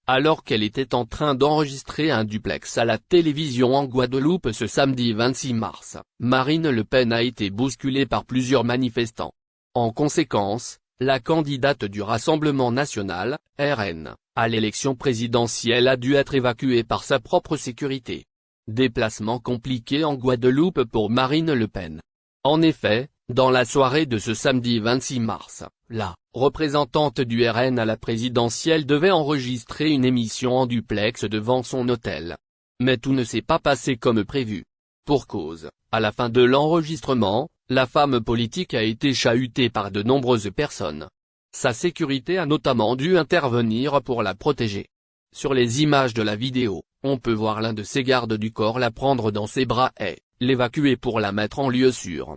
Alors qu'elle était en train d'enregistrer un duplex à la télévision en Guadeloupe ce samedi 26 mars, Marine Le Pen a été bousculée par plusieurs manifestants. En conséquence, la candidate du Rassemblement national, RN, à l'élection présidentielle a dû être évacuée par sa propre sécurité. Déplacement compliqué en Guadeloupe pour Marine Le Pen. En effet, dans la soirée de ce samedi 26 mars, la représentante du RN à la présidentielle devait enregistrer une émission en duplex devant son hôtel. Mais tout ne s'est pas passé comme prévu. Pour cause, à la fin de l'enregistrement, la femme politique a été chahutée par de nombreuses personnes. Sa sécurité a notamment dû intervenir pour la protéger. Sur les images de la vidéo, on peut voir l'un de ses gardes du corps la prendre dans ses bras et l'évacuer pour la mettre en lieu sûr.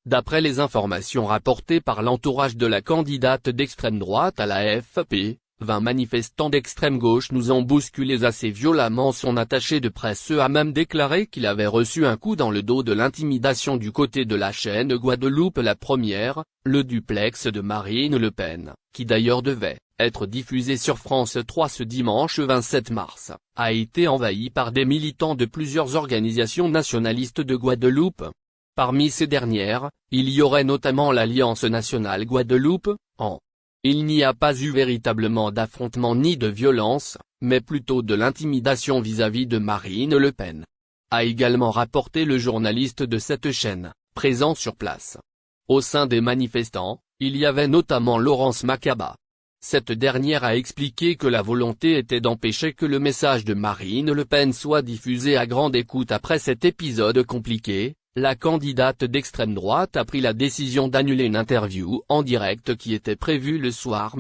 D'après les informations rapportées par l'entourage de la candidate d'extrême droite à la AFP, 20 manifestants d'extrême gauche nous ont bousculés assez violemment. Son attaché de presse a même déclaré qu'il avait reçu un coup dans le dos de l'intimidation du côté de la chaîne Guadeloupe La Première, le duplex de Marine Le Pen, qui d'ailleurs devait être diffusé sur France 3 ce dimanche 27 mars, a été envahi par des militants de plusieurs organisations nationalistes de Guadeloupe. Parmi ces dernières, il y aurait notamment l'Alliance nationale Guadeloupe, AN. Il n'y a pas eu véritablement d'affrontement ni de violence, mais plutôt de l'intimidation vis-à-vis de Marine Le Pen. A également rapporté le journaliste de cette chaîne, présent sur place. Au sein des manifestants, il y avait notamment Laurence Macaba. Cette dernière a expliqué que la volonté était d'empêcher que le message de Marine Le Pen soit diffusé à grande écoute. Après cet épisode compliqué, la candidate d'extrême droite a pris la décision d'annuler une interview en direct qui était prévue le soir.